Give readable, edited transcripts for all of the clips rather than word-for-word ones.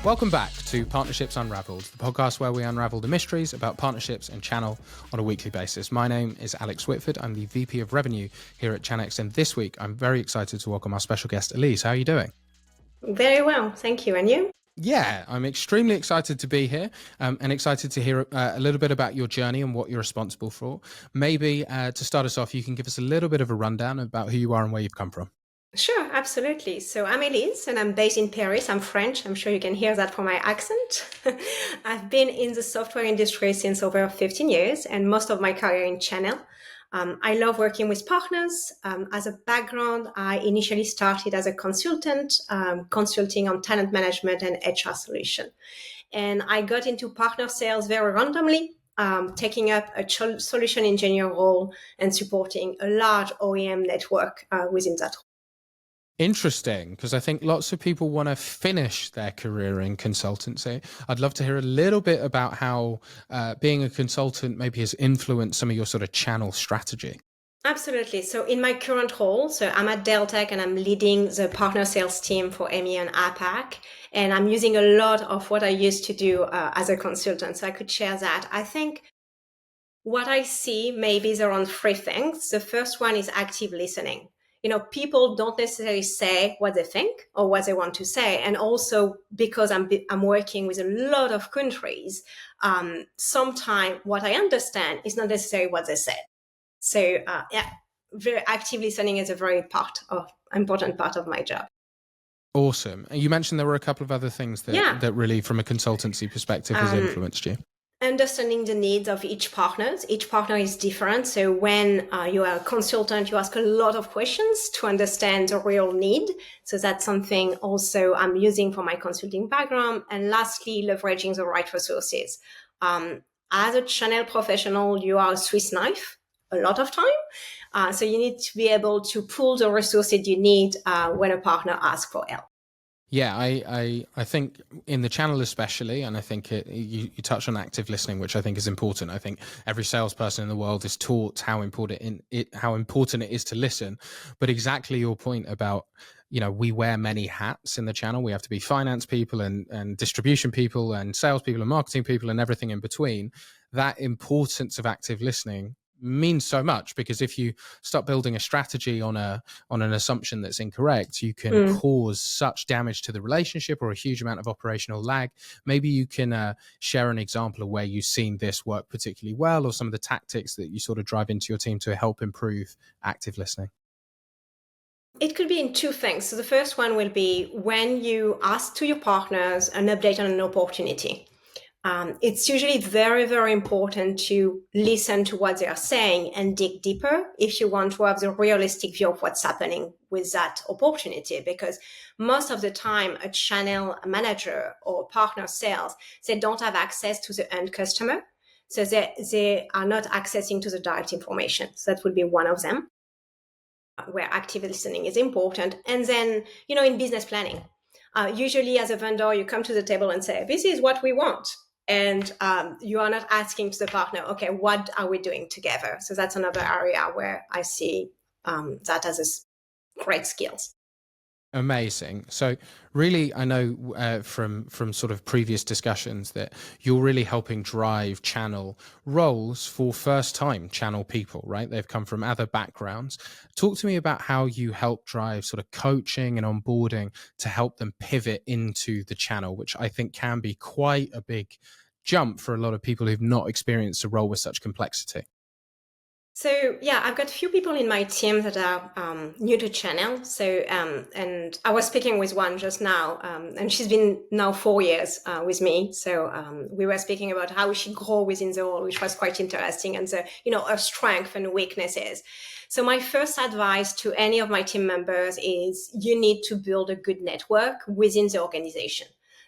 Welcome back to Partnerships Unraveled, the podcast where we unravel the mysteries about partnerships and channel on a weekly basis. My name is Alex Whitford. I'm the VP of Revenue here at Chanex, and this week I'm very excited to welcome our special guest, Elise. How are you doing? Very well, thank you. And you? Yeah, I'm extremely excited to be here and excited to hear a little bit about your journey and what you're responsible for. Maybe to start us off, you can give us a little bit of a rundown about who you are and where you've come from. Sure, absolutely. So I'm Elise and I'm based in Paris. I'm French. I'm sure you can hear that from my accent. I've been in the software industry since over 15 years and most of my career in channel. I love working with partners. As a background, I initially started as a consultant, consulting on talent management and HR solution. And I got into partner sales very randomly, taking up a solution engineer role and supporting a large OEM network within that role. Interesting, because I think lots of people want to finish their career in consultancy. I'd love to hear a little bit about how being a consultant maybe has influenced some of your sort of channel strategy. Absolutely. So in my current role, so I'm at Deltek and I'm leading the partner sales team for EMEA and APAC. And I'm using a lot of what I used to do as a consultant. So I could share that. I think what I see maybe is around three things. The first one is active listening. You know, people don't necessarily say what they think or what they want to say. And also because I'm working with a lot of countries, sometimes what I understand is not necessarily what they said. So very active listening is a very important part of my job. Awesome. And you mentioned there were a couple of other things that really, from a consultancy perspective, has influenced you. Understanding the needs of each partner. Each partner is different. So when you are a consultant, you ask a lot of questions to understand the real need. So that's something also I'm using for my consulting background. And lastly, leveraging the right resources. As a channel professional, you are a Swiss knife a lot of time. So you need to be able to pull the resources you need when a partner asks for help. Yeah, I think in the channel especially, and I think you touch on active listening, which I think is important. I think every salesperson in the world is taught how important it is to listen. But exactly your point about, you know, we wear many hats in the channel. We have to be finance people and distribution people and sales people and marketing people and everything in between. That importance of active listening means so much, because if you start building a strategy on an assumption that's incorrect, you can cause such damage to the relationship or a huge amount of operational lag. Maybe you can share an example of where you've seen this work particularly well, or some of the tactics that you sort of drive into your team to help improve active listening. It could be in two things. So the first one will be when you ask to your partners an update on an opportunity. It's usually very, very important to listen to what they are saying and dig deeper if you want to have the realistic view of what's happening with that opportunity. Because most of the time, a channel manager or partner sales, they don't have access to the end customer. So they are not accessing to the direct information. So that would be one of them, where active listening is important. And then, you know, in business planning, usually as a vendor, you come to the table and say, this is what we want. And you are not asking to the partner, okay, what are we doing together? So that's another area where I see that as a great skills. Amazing. So really, I know from sort of previous discussions that you're really helping drive channel roles for first-time channel people, right? They've come from other backgrounds. Talk to me about how you help drive sort of coaching and onboarding to help them pivot into the channel, which I think can be quite a big jump for a lot of people who've not experienced a role with such complexity. So yeah, I've got a few people in my team that are new to channel. So and I was speaking with one just now, and she's been now 4 years with me. So we were speaking about how we should grow within the role, which was quite interesting, and her strengths and weaknesses. So my first advice to any of my team members is you need to build a good network within the organization.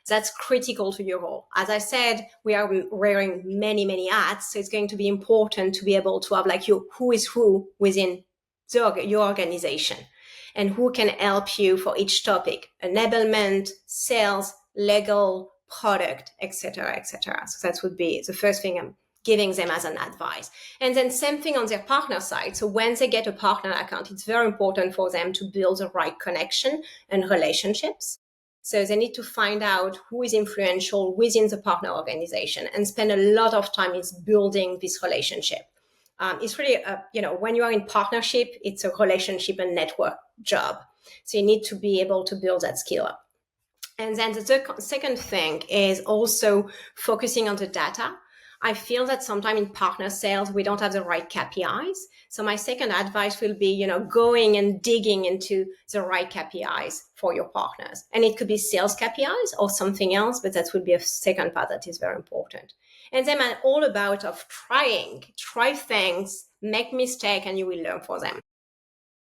That's critical to your role. As I said, we are wearing many, many hats. So it's going to be important to be able to have who is who within your organization and who can help you for each topic, enablement, sales, legal, product, etc., etc. So that would be the first thing I'm giving them as an advice. And then same thing on their partner side. So when they get a partner account, it's very important for them to build the right connection and relationships. So they need to find out who is influential within the partner organization and spend a lot of time is building this relationship. It's really, when you are in partnership, it's a relationship and network job. So you need to be able to build that skill up. And then the second thing is also focusing on the data. I feel that sometimes in partner sales, we don't have the right KPIs. So my second advice will be, going and digging into the right KPIs for your partners. And it could be sales KPIs or something else, but that would be a second part that is very important. And then I'm all about try things, make mistake, and you will learn for them.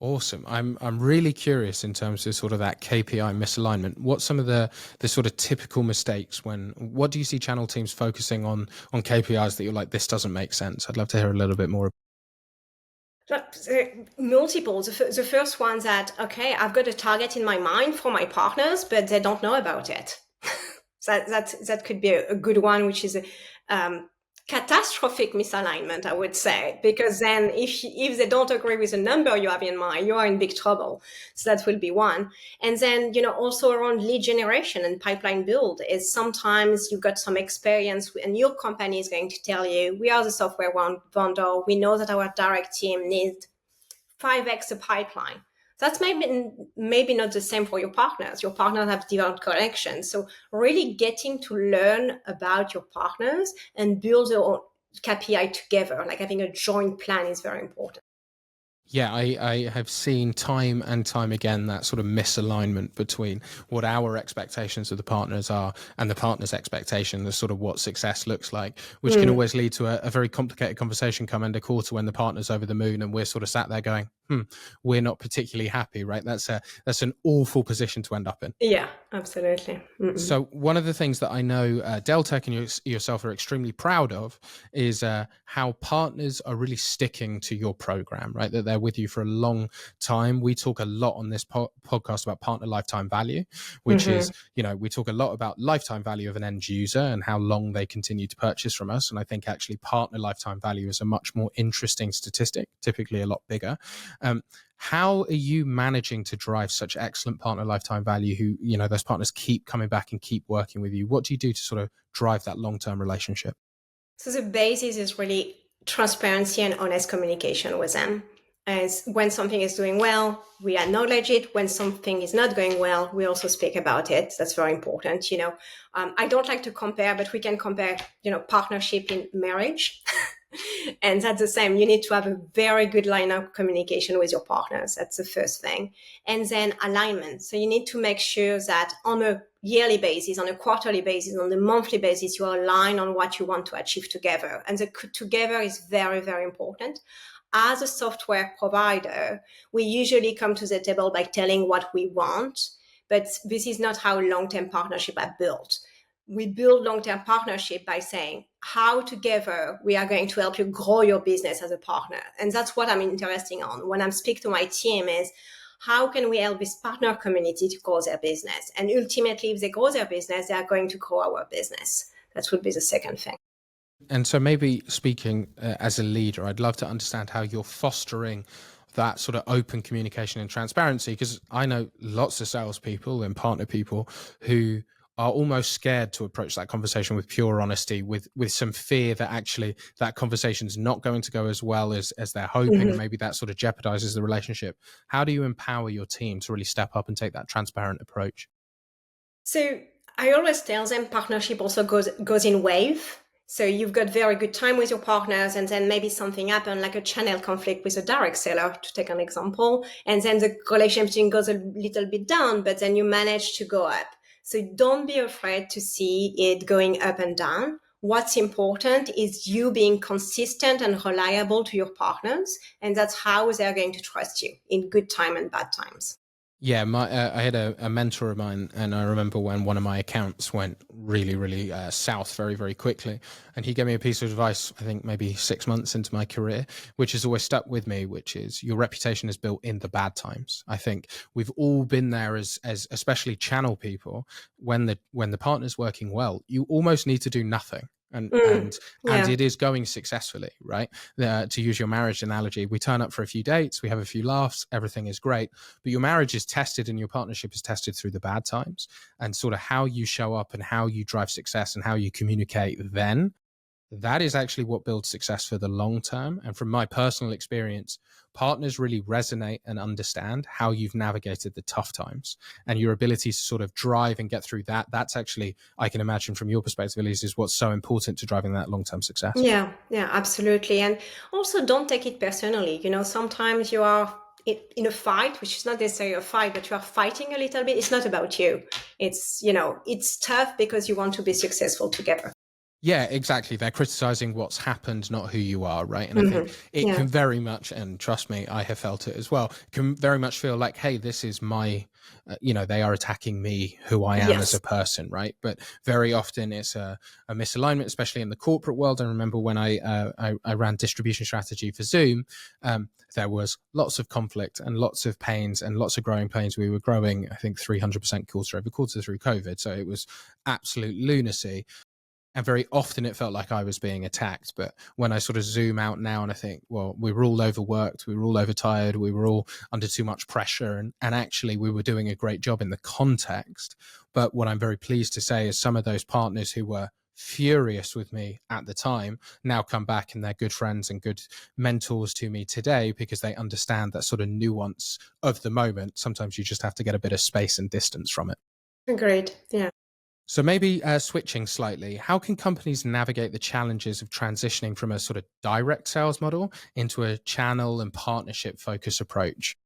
Awesome. I'm really curious in terms of sort of that KPI misalignment. What's some of the sort of typical mistakes what do you see channel teams focusing on KPIs that you're like, this doesn't make sense? I'd love to hear a little bit more. Multiple. The first one that, okay, I've got a target in my mind for my partners, but they don't know about it. that could be a good one, which is catastrophic misalignment, I would say, because then if they don't agree with the number you have in mind, you are in big trouble. So that will be one. And then, also around lead generation and pipeline build is sometimes you've got some experience and your company is going to tell you, we are the software vendor. We know that our direct team needs 5x the pipeline. That's maybe not the same for your partners. Your partners have different connections. So really getting to learn about your partners and build your KPI together, like having a joint plan is very important. Yeah, I have seen time and time again that sort of misalignment between what our expectations of the partners are and the partner's expectation of sort of what success looks like, which can always lead to a very complicated conversation come end of quarter when the partner's over the moon and we're sort of sat there going, we're not particularly happy, right? That's an awful position to end up in. Yeah, absolutely. So one of the things that I know Deltek and yourself are extremely proud of is how partners are really sticking to your program, right? That they're with you for a long time. We talk a lot on this podcast about partner lifetime value, which is, we talk a lot about lifetime value of an end user and how long they continue to purchase from us. And I think actually partner lifetime value is a much more interesting statistic, typically a lot bigger. How are you managing to drive such excellent partner lifetime value who, those partners keep coming back and keep working with you? What do you do to sort of drive that long-term relationship? So the basis is really transparency and honest communication with them. As when something is doing well, we acknowledge it. When something is not going well, we also speak about it. That's very important. I don't like to compare, but we can compare, partnership in marriage. And that's the same. You need to have a very good line of communication with your partners. That's the first thing. And then alignment. So you need to make sure that on a yearly basis, on a quarterly basis, on a monthly basis, you are aligned on what you want to achieve together. And the together is very, very important. As a software provider, we usually come to the table by telling what we want, but this is not how long-term partnerships are built. We build long-term partnership by saying how together we are going to help you grow your business as a partner. And that's what I'm interested in when I'm speaking to my team is how can we help this partner community to grow their business? And ultimately, if they grow their business, they are going to grow our business. That would be the second thing. And so maybe speaking as a leader, I'd love to understand how you're fostering that sort of open communication and transparency, because I know lots of salespeople and partner people who are almost scared to approach that conversation with pure honesty, with some fear that actually that conversation's not going to go as well as they're hoping, and maybe that sort of jeopardizes the relationship. How do you empower your team to really step up and take that transparent approach? So I always tell them partnership also goes in wave. So you've got very good time with your partners, and then maybe something happened, like a channel conflict with a direct seller, to take an example, and then the relationship goes a little bit down, but then you manage to go up. So don't be afraid to see it going up and down. What's important is you being consistent and reliable to your partners, and that's how they're going to trust you in good time and bad times. Yeah, I had a mentor of mine, and I remember when one of my accounts went really, really south very, very quickly. And he gave me a piece of advice, I think maybe 6 months into my career, which has always stuck with me, which is your reputation is built in the bad times. I think we've all been there as especially channel people, when the partner's working well, you almost need to do nothing. and Yeah. it is going successfully, right? To use your marriage analogy, we turn up for a few dates, we have a few laughs, everything is great, but your marriage is tested and your partnership is tested through the bad times, and sort of how you show up and how you drive success and how you communicate then, that is actually what builds success for the long term. And from my personal experience, partners really resonate and understand how you've navigated the tough times, and your ability to sort of drive and get through that. That's actually, I can imagine from your perspective, Elise, is what's so important to driving that long-term success. Yeah, absolutely. And also don't take it personally. Sometimes you are in a fight, which is not necessarily a fight, but you are fighting a little bit. It's not about you. It's tough because you want to be successful together. Yeah, exactly. They're criticizing what's happened, not who you are, right? And I think it Yeah. can very much, and trust me, I have felt it as well, can very much feel like, hey, this is my, they are attacking me, who I am as Yes. a person, right? But very often it's a misalignment, especially in the corporate world. I remember when I ran distribution strategy for Zoom, there was lots of conflict and lots of pains and lots of growing pains. We were growing, I think, 300% quarter over quarter through COVID. So it was absolute lunacy. And very often it felt like I was being attacked. But when I sort of zoom out now and I think, well, we were all overworked, we were all overtired, we were all under too much pressure. And actually we were doing a great job in the context. But what I'm very pleased to say is some of those partners who were furious with me at the time now come back and they're good friends and good mentors to me today, because they understand that sort of nuance of the moment. Sometimes you just have to get a bit of space and distance from it. Great. Yeah. So maybe switching slightly, how can companies navigate the challenges of transitioning from a sort of direct sales model into a channel and partnership focus approach?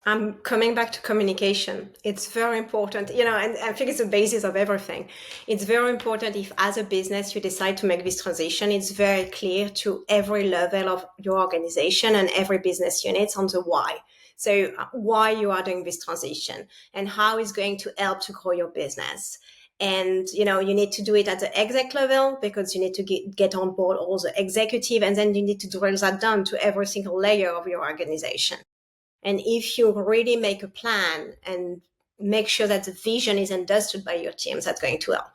I'm coming back to communication. It's very important, and I think it's the basis of everything. It's very important if as a business you decide to make this transition, it's very clear to every level of your organization and every business unit on the why. So why you are doing this transition and how it's going to help to grow your business. And, you need to do it at the exec level because you need to get on board all the executive, and then you need to drill that down to every single layer of your organization. And if you really make a plan and make sure that the vision is understood by your teams, that's going to help.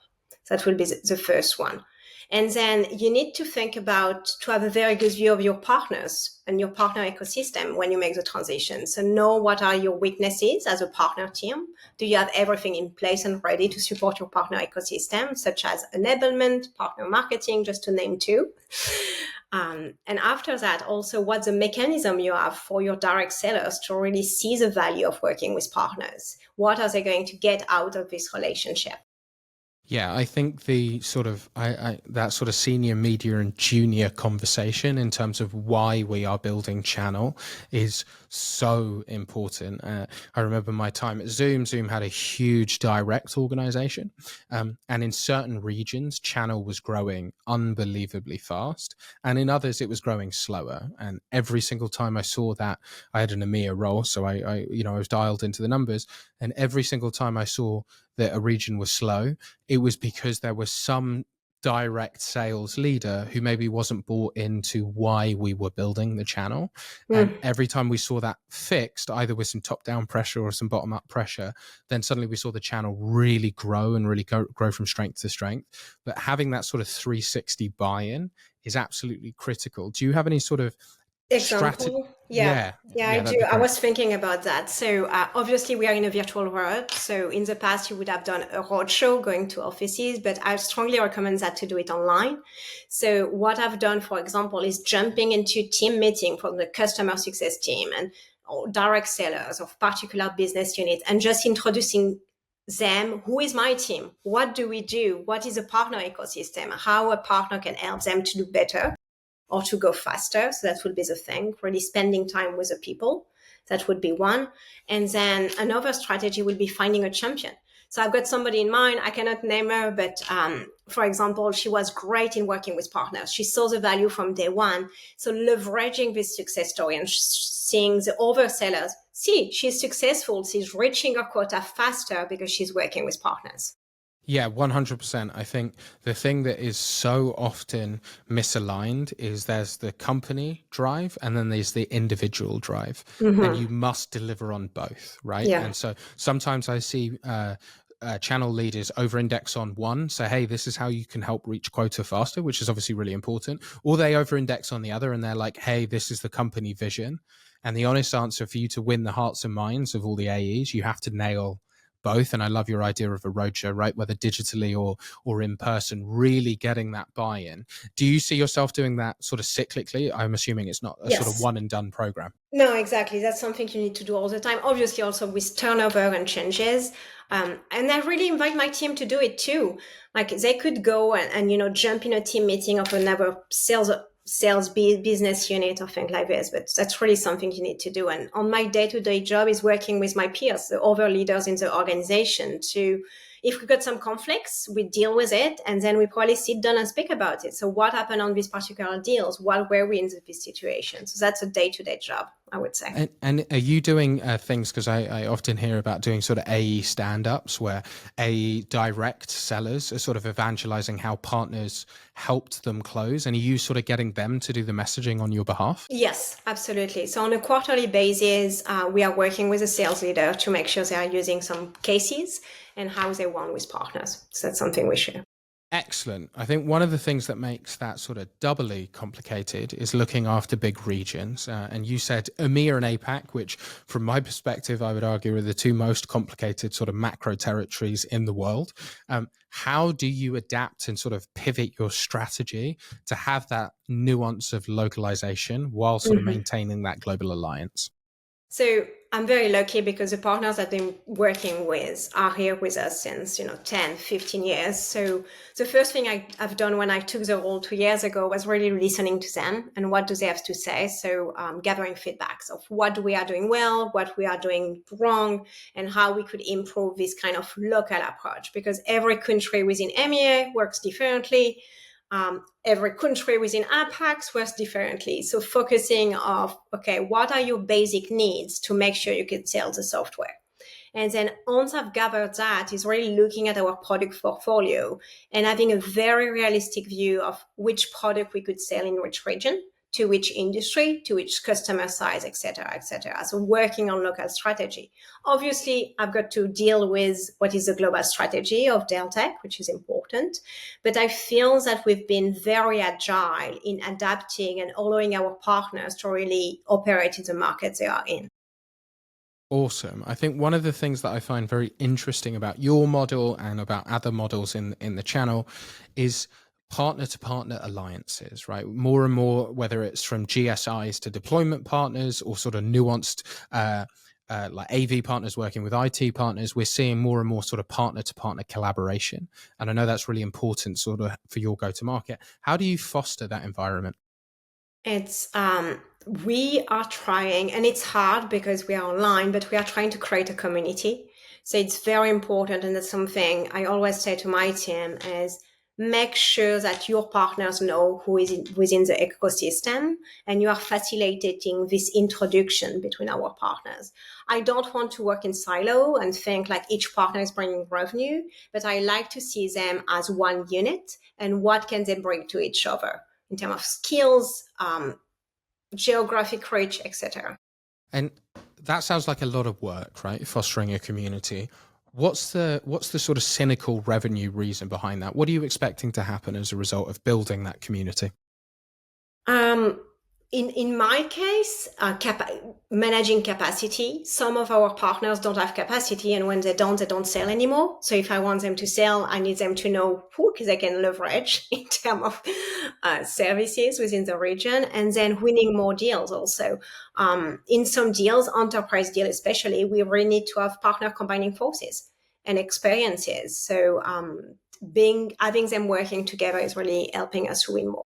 That will be the first one. And then you need to think about to have a very good view of your partners and your partner ecosystem when you make the transition. So know what are your weaknesses as a partner team. Do you have everything in place and ready to support your partner ecosystem, such as enablement, partner marketing, just to name two? And after that, also what's the mechanism you have for your direct sellers to really see the value of working with partners? What are they going to get out of this relationship? Yeah, I think the sort of that sort of senior, media, and junior conversation in terms of why we are building channel is so important. I remember my time at Zoom. Zoom had a huge direct organization, and in certain regions, channel was growing unbelievably fast, and in others, it was growing slower. And every single time I saw that, I had an EMEA role, so I was dialed into the numbers, and every single time I saw that a region was slow, it was because there was some direct sales leader who maybe wasn't bought into why we were building the channel. And every time we saw that fixed, either with some top-down pressure or some bottom-up pressure, then suddenly we saw the channel really grow and really grow from strength to strength. But having that sort of 360 buy-in is absolutely critical. Do you have any sort of strategy? Example? Yeah, I That'd do. be I great. was thinking about that. So obviously we are in a virtual world. So in the past you would have done a roadshow going to offices, but I strongly recommend that to do it online. So what I've done, for example, is jumping into team meeting from the customer success team and or direct sellers of particular business units and just introducing them. Who is my team? What do we do? What is a partner ecosystem? How a partner can help them to do better or to go faster. So that would be the thing, really spending time with the people. That would be one. And then another strategy would be finding a champion. So I've got somebody in mind. I cannot name her, but for example, she was great in working with partners. She saw the value from day one. So leveraging this success story and seeing the other sellers, see, she's successful. She's reaching her quota faster because she's working with partners. Yeah, 100%. I think the thing that is so often misaligned is there's the company drive and then there's the individual drive, and you must deliver on both, right? Yeah. And so sometimes I see channel leaders over-index on one, so hey, this is how you can help reach quota faster, which is obviously really important, or they over-index on the other and they're like, hey, this is the company vision. And the honest answer, for you to win the hearts and minds of all the AEs, you have to nail both. And I love your idea of a roadshow, right? Whether digitally or in person, really getting that buy-in. Do you see yourself doing that sort of cyclically? I'm assuming it's not a Yes. sort of one and done program. No, exactly. That's something you need to do all the time. Obviously, also with turnover and changes. And I really invite my team to do it too. Like they could go and jump in a team meeting of another sales business unit or things like this. But that's really something you need to do. And on my day-to-day job is working with my peers, the other leaders in the organization, to, if we got some conflicts, we deal with it, and then we probably sit down and speak about it. So what happened on these particular deals? What were we in this situation? So that's a day-to-day job, I would say. And are you doing things, because I often hear about doing sort of AE stand-ups where AE direct sellers are sort of evangelizing how partners helped them close, and are you sort of getting them to do the messaging on your behalf? Yes, absolutely. So on a quarterly basis, we are working with a sales leader to make sure they are using some cases and how they won with partners. So that's something we share. Excellent. I think one of the things that makes that sort of doubly complicated is looking after big regions. And you said EMEA and APAC, which from my perspective, I would argue are the two most complicated sort of macro territories in the world. How do you adapt and sort of pivot your strategy to have that nuance of localization while sort of maintaining that global alliance? So I'm very lucky because the partners that I've been working with are here with us since, 10, 15 years. So the first thing I've done when I took the role 2 years ago was really listening to them and what do they have to say. So gathering feedbacks of what we are doing well, what we are doing wrong, and how we could improve this kind of local approach, because every country within EMEA works differently. Every country within APAC works differently. So focusing of, okay, what are your basic needs to make sure you can sell the software? And then once I've gathered that, is really looking at our product portfolio and having a very realistic view of which product we could sell in which region, to which industry, to which customer size, et cetera, et cetera. So working on local strategy. Obviously, I've got to deal with what is the global strategy of Deltek, which is important. But I feel that we've been very agile in adapting and allowing our partners to really operate in the markets they are in. Awesome. I think one of the things that I find very interesting about your model and about other models in the channel is partner to partner alliances, right? More and more, whether it's from GSIs to deployment partners or sort of nuanced like AV partners working with IT partners, we're seeing more and more sort of partner to partner collaboration. And I know that's really important sort of for your go-to-market. How do you foster that environment? It's we are trying, and it's hard because we are online, but we are trying to create a community. So it's very important, and that's something I always say to my team is make sure that your partners know who is within the ecosystem, and you are facilitating this introduction between our partners. I don't want to work in silo and think like each partner is bringing revenue, but I like to see them as one unit and what can they bring to each other in terms of skills, geographic reach, etc. And that sounds like a lot of work, right? Fostering a community. What's the sort of cynical revenue reason behind that? What are you expecting to happen as a result of building that community? In my case, managing capacity. Some of our partners don't have capacity, and when they don't sell anymore. So if I want them to sell, I need them to know who they can leverage in terms of services within the region, and then winning more deals also. In some deals, enterprise deal especially, we really need to have partner combining forces and experiences. So having them working together is really helping us win more.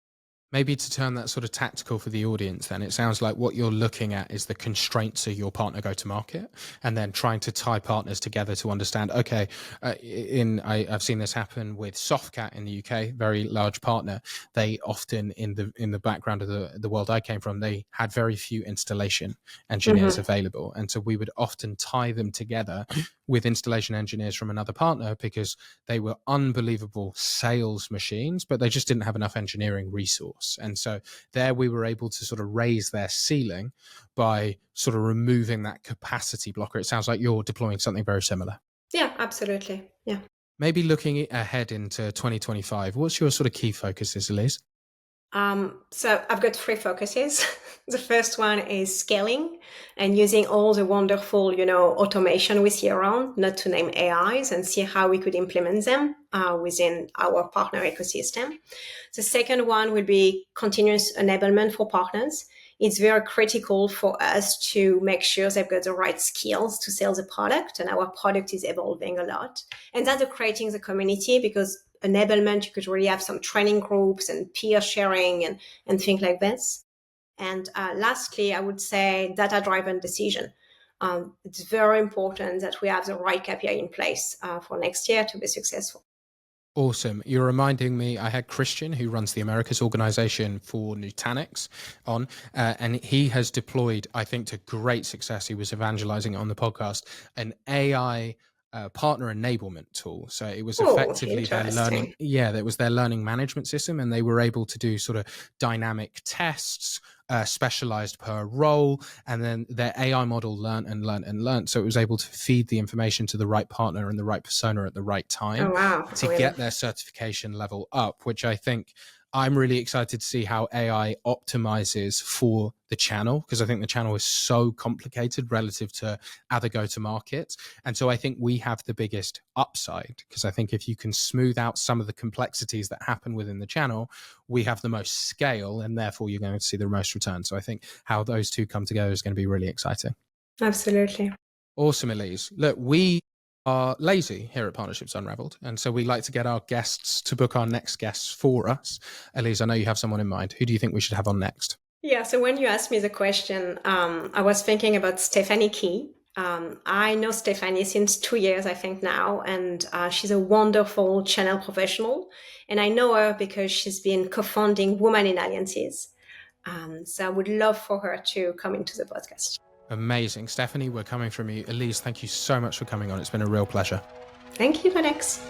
Maybe to turn that sort of tactical for the audience, then it sounds like what you're looking at is the constraints of your partner go-to-market, and then trying to tie partners together to understand, okay, I've seen this happen with Softcat in the UK, very large partner. They often, in the background of the world I came from, they had very few installation engineers available. And so we would often tie them together with installation engineers from another partner because they were unbelievable sales machines, but they just didn't have enough engineering resource. And so there we were able to sort of raise their ceiling by sort of removing that capacity blocker. It sounds like you're deploying something very similar. Yeah, absolutely. Yeah. Maybe looking ahead into 2025, what's your sort of key focuses, Elise? So I've got three focuses. The first one is scaling and using all the wonderful, automation we see around, not to name AIs, and see how we could implement them within our partner ecosystem. The second one will be continuous enablement for partners. It's very critical for us to make sure they've got the right skills to sell the product, and our product is evolving a lot. And that's creating the community, because enablement, you could really have some training groups and peer sharing and things like this. And lastly, I would say data-driven decision. It's very important that we have the right KPI in place for next year to be successful. Awesome. You're reminding me, I had Christian, who runs the Americas organization for Nutanix, on, and he has deployed, I think, to great success. He was evangelizing it on the podcast, an AI partner enablement tool. So it was effectively their learning. Yeah, that was their learning management system, and they were able to do sort of dynamic tests, specialized per role, and then their AI model learned and learned and learned. So it was able to feed the information to the right partner and the right persona at the right time to get their certification level up, which I think I'm really excited to see how AI optimizes for the channel, because I think the channel is so complicated relative to other go-to-markets. And so I think we have the biggest upside, because I think if you can smooth out some of the complexities that happen within the channel, we have the most scale, and therefore you're going to see the most return. So I think how those two come together is going to be really exciting. Absolutely. Awesome, Elise. Look, we are lazy here at Partnerships Unraveled, and so we like to get our guests to book our next guests for us. Elise, I know you have someone in mind. Who do you think we should have on next? Yeah, so when you asked me the question, I was thinking about Stephanie Key. I know Stephanie since 2 years, I think now, and she's a wonderful channel professional. And I know her because she's been co-founding Women in Alliances. So I would love for her to come into the podcast. Amazing. Stephanie, we're coming from you. Elise, thank you so much for coming on. It's been a real pleasure. Thank you, Alex.